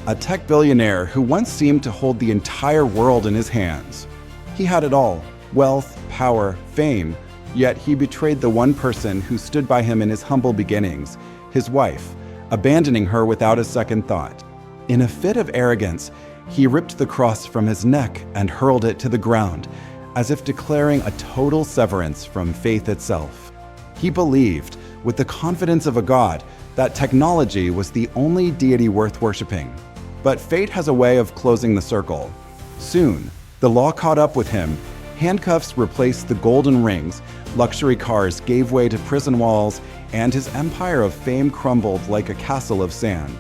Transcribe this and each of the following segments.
a tech billionaire who once seemed to hold the entire world in his hands. He had it all: wealth, power, fame, yet he betrayed the one person who stood by him in his humble beginnings, his wife, abandoning her without a second thought. In a fit of arrogance, he ripped the cross from his neck and hurled it to the ground, as if declaring a total severance from faith itself. He believed, with the confidence of a god, that technology was the only deity worth worshipping. But fate has a way of closing the circle. Soon, the law caught up with him. Handcuffs replaced the golden rings, luxury cars gave way to prison walls, and his empire of fame crumbled like a castle of sand.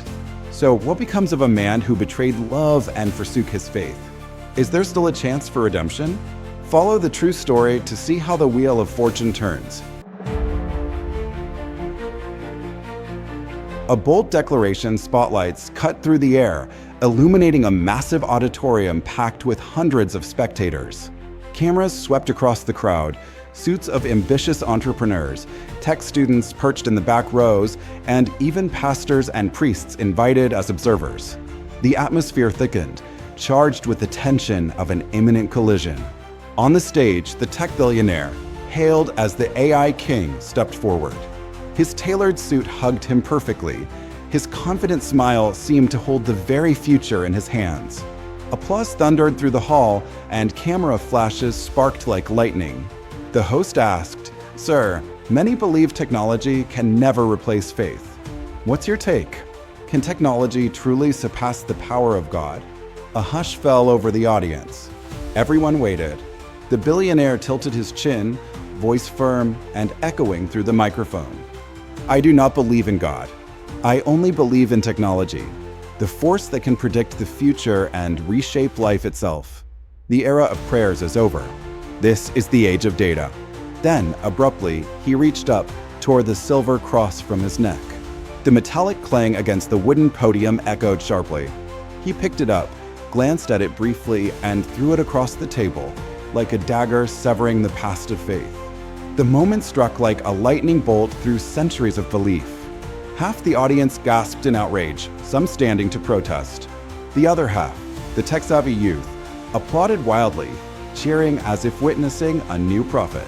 So what becomes of a man who betrayed love and forsook his faith? Is there still a chance for redemption? Follow the true story to see how the wheel of fortune turns. A bold declaration spotlights cut through the air, illuminating a massive auditorium packed with hundreds of spectators. Cameras swept across the crowd, suits of ambitious entrepreneurs, tech students perched in the back rows, and even pastors and priests invited as observers. The atmosphere thickened, charged with the tension of an imminent collision. On the stage, the tech billionaire, hailed as the AI king, stepped forward. His tailored suit hugged him perfectly. His confident smile seemed to hold the very future in his hands. Applause thundered through the hall, and camera flashes sparked like lightning. The host asked, "Sir, many believe technology can never replace faith. What's your take? Can technology truly surpass the power of God?" A hush fell over the audience. Everyone waited. The billionaire tilted his chin, voice firm and echoing through the microphone. "I do not believe in God. I only believe in technology, the force that can predict the future and reshape life itself. The era of prayers is over. This is the age of data." Then, abruptly, he reached up, tore the silver cross from his neck. The metallic clang against the wooden podium echoed sharply. He picked it up, glanced at it briefly, and threw it across the table, like a dagger severing the past of faith. The moment struck like a lightning bolt through centuries of belief. Half the audience gasped in outrage, some standing to protest. The other half, the tech-savvy youth, applauded wildly, cheering as if witnessing a new prophet.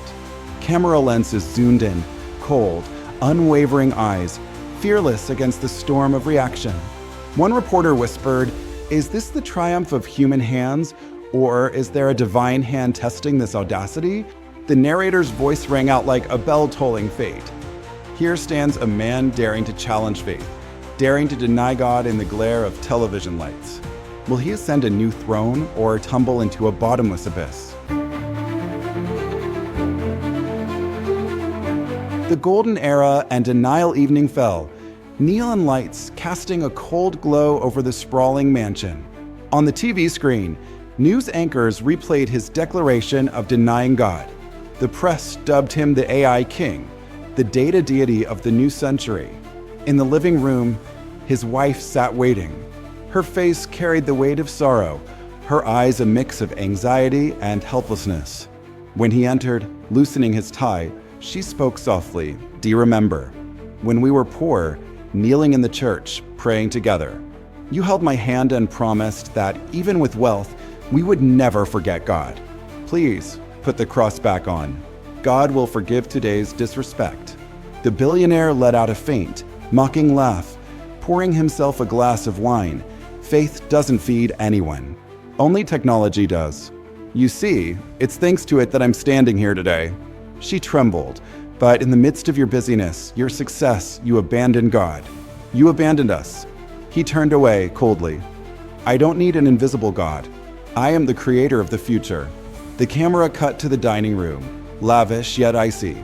Camera lenses zoomed in, cold, unwavering eyes, fearless against the storm of reaction. One reporter whispered, "Is this the triumph of human hands, or is there a divine hand testing this audacity?" The narrator's voice rang out like a bell tolling fate. Here stands a man daring to challenge faith, daring to deny God in the glare of television lights. Will he ascend a new throne or tumble into a bottomless abyss? The golden era and denial evening fell, neon lights casting a cold glow over the sprawling mansion. On the TV screen, news anchors replayed his declaration of denying God. The press dubbed him the AI king, the data deity of the new century. In the living room, his wife sat waiting. Her face carried the weight of sorrow, her eyes a mix of anxiety and helplessness. When he entered, loosening his tie, she spoke softly, "Do you remember? When we were poor, kneeling in the church, praying together. You held my hand and promised that even with wealth, we would never forget God. Please, put the cross back on. God will forgive today's disrespect." The billionaire let out a faint, mocking laugh, pouring himself a glass of wine. Faith doesn't feed anyone. Only technology does. "You see, it's thanks to it that I'm standing here today." She trembled, "But in the midst of your busyness, your success, you abandoned God. You abandoned us." He turned away coldly. "I don't need an invisible God. I am the creator of the future." The camera cut to the dining room, lavish yet icy.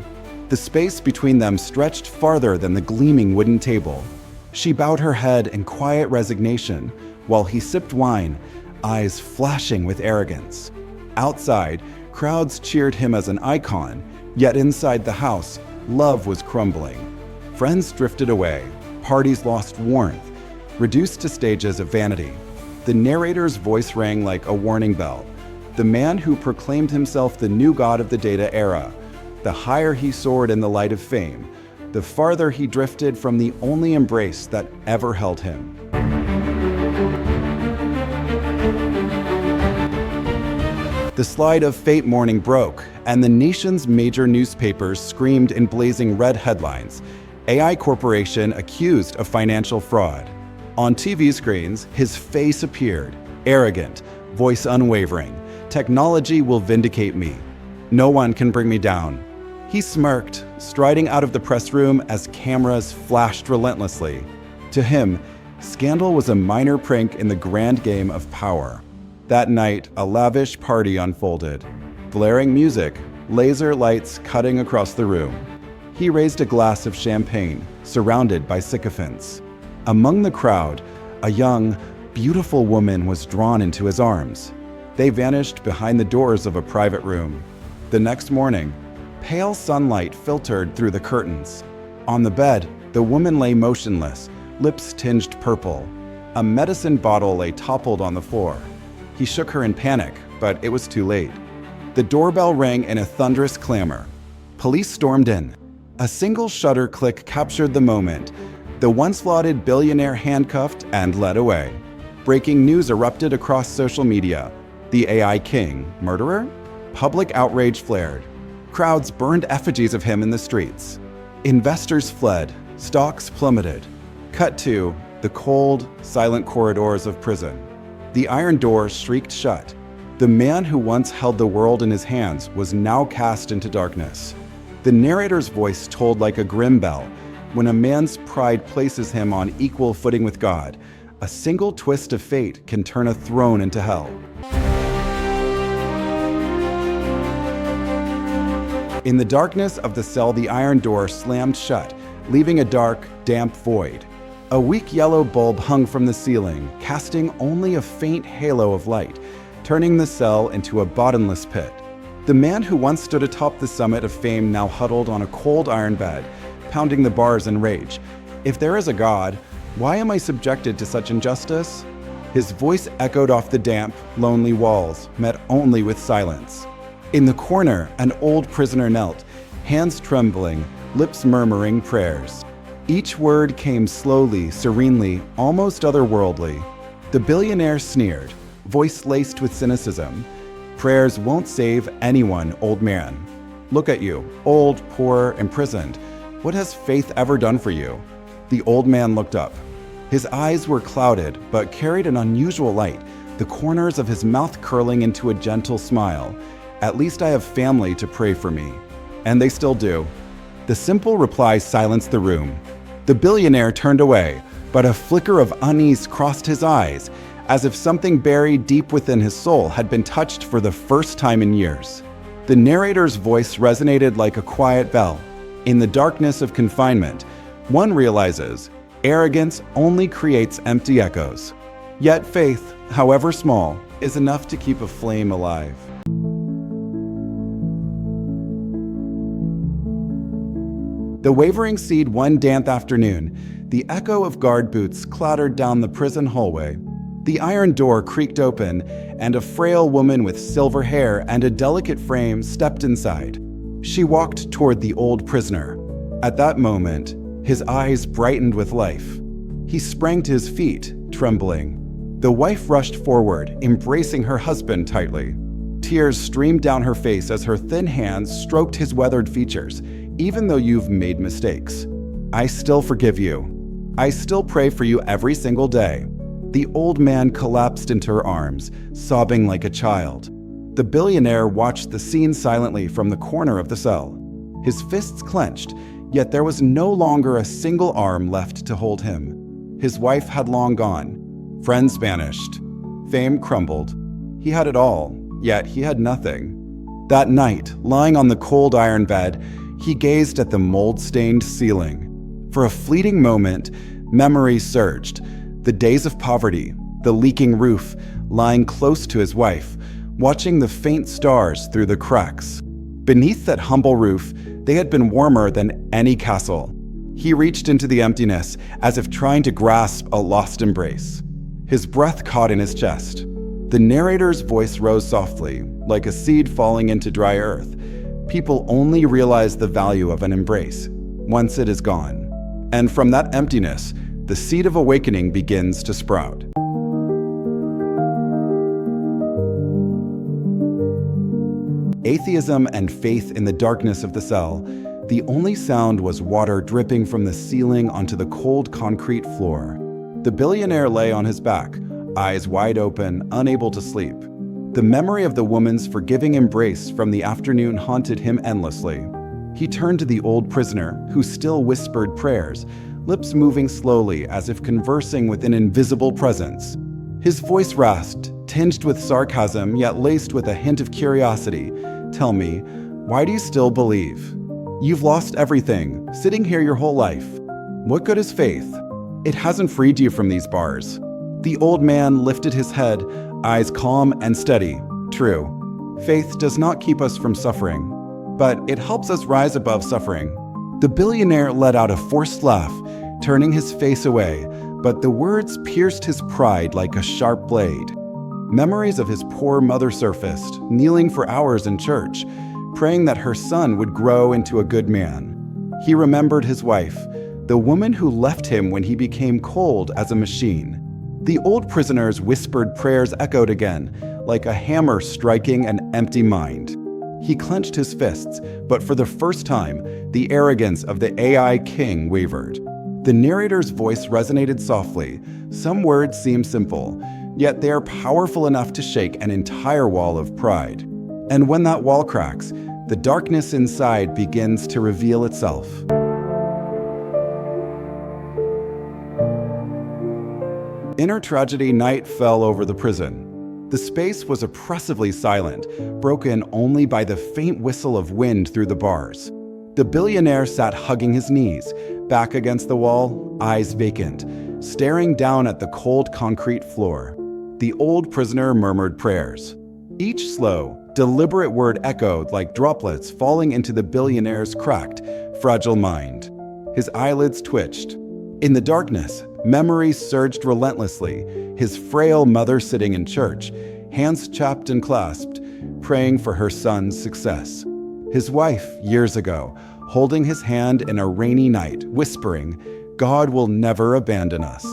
The space between them stretched farther than the gleaming wooden table. She bowed her head in quiet resignation while he sipped wine, eyes flashing with arrogance. Outside, crowds cheered him as an icon, yet inside the house, love was crumbling. Friends drifted away, parties lost warmth, reduced to stages of vanity. The narrator's voice rang like a warning bell. The man who proclaimed himself the new god of the data era. The higher he soared in the light of fame, the farther he drifted from the only embrace that ever held him. The slide of fate morning broke, and the nation's major newspapers screamed in blazing red headlines, AI corporation accused of financial fraud. On TV screens, his face appeared, arrogant, voice unwavering. Technology will vindicate me. No one can bring me down. He smirked, striding out of the press room as cameras flashed relentlessly. To him, scandal was a minor prank in the grand game of power. That night, a lavish party unfolded. Blaring music, laser lights cutting across the room. He raised a glass of champagne, surrounded by sycophants. Among the crowd, a young, beautiful woman was drawn into his arms. They vanished behind the doors of a private room. The next morning, pale sunlight filtered through the curtains. On the bed, the woman lay motionless, lips tinged purple. A medicine bottle lay toppled on the floor. He shook her in panic, but it was too late. The doorbell rang in a thunderous clamor. Police stormed in. A single shutter click captured the moment. The once lauded billionaire handcuffed and led away. Breaking news erupted across social media. The AI king, murderer? Public outrage flared. Crowds burned effigies of him in the streets. Investors fled. Stocks plummeted. Cut to the cold, silent corridors of prison. The iron door shrieked shut. The man who once held the world in his hands was now cast into darkness. The narrator's voice told like a grim bell. When a man's pride places him on equal footing with God, a single twist of fate can turn a throne into hell. In the darkness of the cell, the iron door slammed shut, leaving a dark, damp void. A weak yellow bulb hung from the ceiling, casting only a faint halo of light, turning the cell into a bottomless pit. The man who once stood atop the summit of fame now huddled on a cold iron bed, pounding the bars in rage. If there is a God, why am I subjected to such injustice? His voice echoed off the damp, lonely walls, met only with silence. In the corner, an old prisoner knelt, hands trembling, lips murmuring prayers. Each word came slowly, serenely, almost otherworldly. The billionaire sneered, voice laced with cynicism. Prayers won't save anyone, old man. Look at you, old, poor, imprisoned. What has faith ever done for you? The old man looked up. His eyes were clouded, but carried an unusual light, the corners of his mouth curling into a gentle smile. At least I have family to pray for me. And they still do. The simple reply silenced the room. The billionaire turned away, but a flicker of unease crossed his eyes, as if something buried deep within his soul had been touched for the first time in years. The narrator's voice resonated like a quiet bell. In the darkness of confinement, one realizes arrogance only creates empty echoes. Yet faith, however small, is enough to keep a flame alive. The Wavering Seed one damp afternoon, the echo of guard boots clattered down the prison hallway. The iron door creaked open, and a frail woman with silver hair and a delicate frame stepped inside. She walked toward the old prisoner. At that moment, his eyes brightened with life. He sprang to his feet, trembling. The wife rushed forward, embracing her husband tightly. Tears streamed down her face as her thin hands stroked his weathered features. Even though you've made mistakes, I still forgive you. I still pray for you every single day. The old man collapsed into her arms, sobbing like a child. The billionaire watched the scene silently from the corner of the cell. His fists clenched, yet there was no longer a single arm left to hold him. His wife had long gone. Friends vanished. Fame crumbled. He had it all, yet he had nothing. That night, lying on the cold iron bed, he gazed at the mold-stained ceiling. For a fleeting moment, memory surged. The days of poverty, the leaking roof, lying close to his wife, watching the faint stars through the cracks. Beneath that humble roof, they had been warmer than any castle. He reached into the emptiness, as if trying to grasp a lost embrace. His breath caught in his chest. The narrator's voice rose softly, like a seed falling into dry earth. People only realize the value of an embrace once it is gone. And from that emptiness, the seed of awakening begins to sprout. Atheism and faith in the darkness of the cell. The only sound was water dripping from the ceiling onto the cold concrete floor. The billionaire lay on his back, eyes wide open, unable to sleep. The memory of the woman's forgiving embrace from the afternoon haunted him endlessly. He turned to the old prisoner, who still whispered prayers, lips moving slowly as if conversing with an invisible presence. His voice rasped, tinged with sarcasm yet laced with a hint of curiosity. "Tell me, why do you still believe? You've lost everything, sitting here your whole life. What good is faith? It hasn't freed you from these bars." The old man lifted his head, eyes calm and steady. "True. Faith does not keep us from suffering, but it helps us rise above suffering." The billionaire let out a forced laugh, turning his face away, but the words pierced his pride like a sharp blade. Memories of his poor mother surfaced, kneeling for hours in church, praying that her son would grow into a good man. He remembered his wife, the woman who left him when he became cold as a machine. The old prisoner's whispered prayers echoed again, like a hammer striking an empty mind. He clenched his fists, but for the first time, the arrogance of the AI king wavered. The narrator's voice resonated softly. Some words seem simple, yet they are powerful enough to shake an entire wall of pride. And when that wall cracks, the darkness inside begins to reveal itself. Inner tragedy night fell over the prison. The space was oppressively silent, broken only by the faint whistle of wind through the bars. The billionaire sat hugging his knees, back against the wall, eyes vacant, staring down at the cold concrete floor. The old prisoner murmured prayers. Each slow, deliberate word echoed like droplets falling into the billionaire's cracked, fragile mind. His eyelids twitched. In the darkness, memories surged relentlessly, his frail mother sitting in church, hands chapped and clasped, praying for her son's success. His wife, years ago, holding his hand in a rainy night, whispering, "God will never abandon us."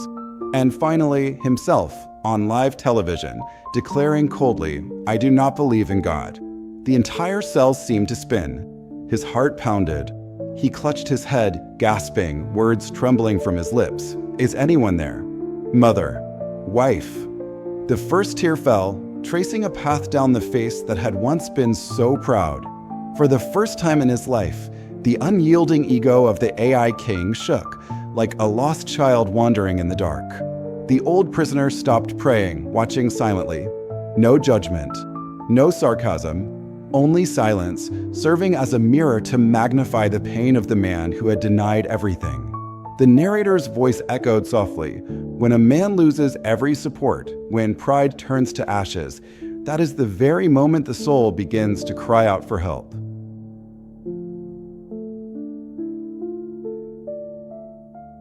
And finally, himself, on live television, declaring coldly, "I do not believe in God." The entire cell seemed to spin. His heart pounded. He clutched his head, gasping, words trembling from his lips. Is anyone there? Mother. Wife. The first tear fell, tracing a path down the face that had once been so proud. For the first time in his life, the unyielding ego of the AI king shook, like a lost child wandering in the dark. The old prisoner stopped praying, watching silently. No judgment, no sarcasm, only silence, serving as a mirror to magnify the pain of the man who had denied everything. The narrator's voice echoed softly. When a man loses every support, when pride turns to ashes, that is the very moment the soul begins to cry out for help.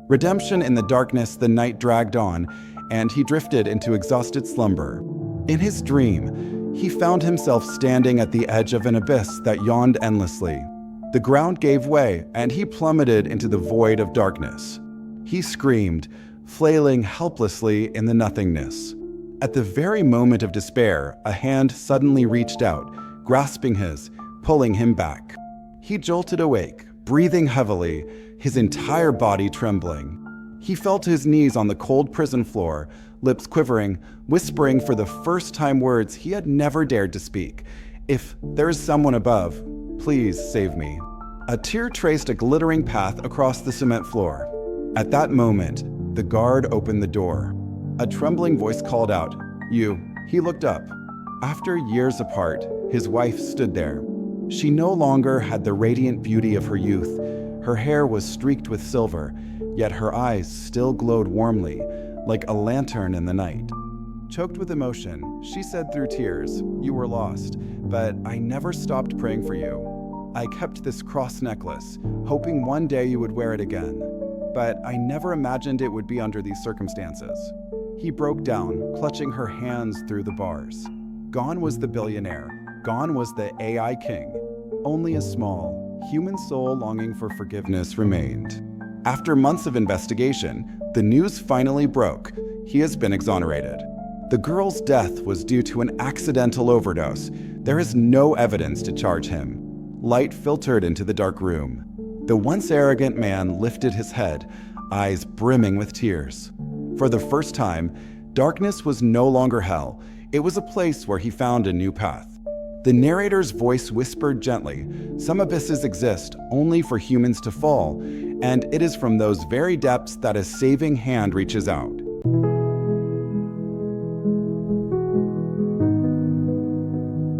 Redemption in the darkness, the night dragged on, and he drifted into exhausted slumber. In his dream, he found himself standing at the edge of an abyss that yawned endlessly. The ground gave way, and he plummeted into the void of darkness. He screamed, flailing helplessly in the nothingness. At the very moment of despair, a hand suddenly reached out, grasping his, pulling him back. He jolted awake, breathing heavily, his entire body trembling. He fell to his knees on the cold prison floor, lips quivering, whispering for the first time words he had never dared to speak. "If there is someone above, please save me." A tear traced a glittering path across the cement floor. At that moment, the guard opened the door. A trembling voice called out, "You." He looked up. After years apart, his wife stood there. She no longer had the radiant beauty of her youth. Her hair was streaked with silver, yet her eyes still glowed warmly, like a lantern in the night. Choked with emotion, she said through tears, "You were lost, but I never stopped praying for you. I kept this cross necklace, hoping one day you would wear it again. But I never imagined it would be under these circumstances." He broke down, clutching her hands through the bars. Gone was the billionaire. Gone was the AI king. Only a small, human soul longing for forgiveness remained. After months of investigation, the news finally broke. He has been exonerated. The girl's death was due to an accidental overdose. There is no evidence to charge him. Light filtered into the dark room. The once arrogant man lifted his head, eyes brimming with tears. For the first time, darkness was no longer hell. It was a place where he found a new path. The narrator's voice whispered gently, "Some abysses exist only for humans to fall, and it is from those very depths that a saving hand reaches out."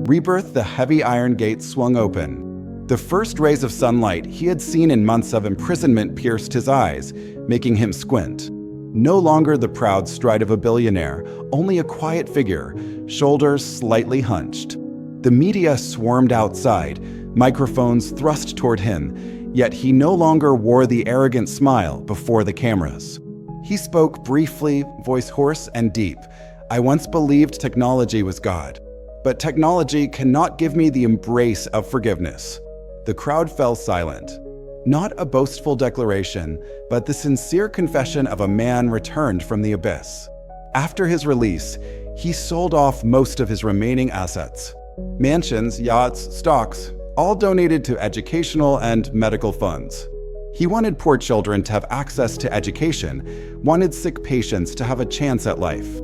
Rebirth, the heavy iron gate swung open. The first rays of sunlight he had seen in months of imprisonment pierced his eyes, making him squint. No longer the proud stride of a billionaire, only a quiet figure, shoulders slightly hunched. The media swarmed outside, microphones thrust toward him, yet he no longer wore the arrogant smile before the cameras. He spoke briefly, voice hoarse and deep. "I once believed technology was God, but technology cannot give me the embrace of forgiveness." The crowd fell silent. Not a boastful declaration, but the sincere confession of a man returned from the abyss. After his release, he sold off most of his remaining assets. Mansions, yachts, stocks, all donated to educational and medical funds. He wanted poor children to have access to education, wanted sick patients to have a chance at life.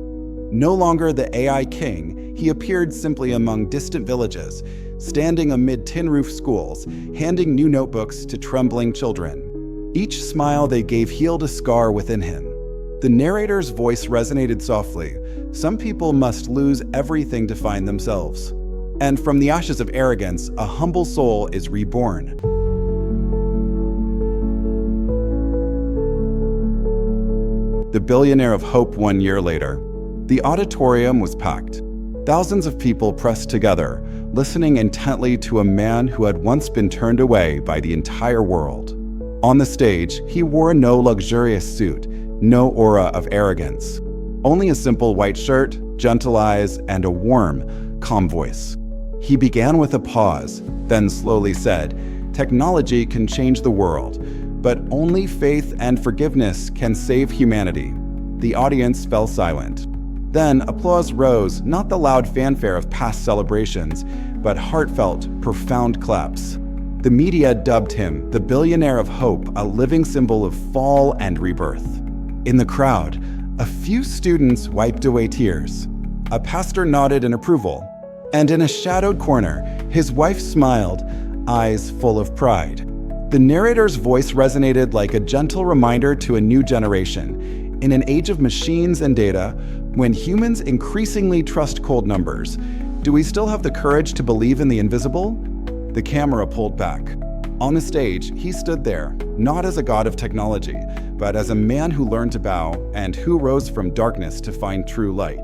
No longer the AI king, he appeared simply among distant villages, standing amid tin-roof schools, handing new notebooks to trembling children. Each smile they gave healed a scar within him. The narrator's voice resonated softly. Some people must lose everything to find themselves. And from the ashes of arrogance, a humble soul is reborn. The Billionaire of Hope 1 year later. The auditorium was packed. Thousands of people pressed together, listening intently to a man who had once been turned away by the entire world. On the stage, he wore no luxurious suit, no aura of arrogance. Only a simple white shirt, gentle eyes, and a warm, calm voice. He began with a pause, then slowly said, "Technology can change the world, but only faith and forgiveness can save humanity." The audience fell silent. Then applause rose, not the loud fanfare of past celebrations, but heartfelt, profound claps. The media dubbed him the Billionaire of Hope, a living symbol of fall and rebirth. In the crowd, a few students wiped away tears. A pastor nodded in approval. And in a shadowed corner, his wife smiled, eyes full of pride. The narrator's voice resonated like a gentle reminder to a new generation. In an age of machines and data, when humans increasingly trust cold numbers, do we still have the courage to believe in the invisible? The camera pulled back. On the stage, he stood there, not as a god of technology, but as a man who learned to bow and who rose from darkness to find true light.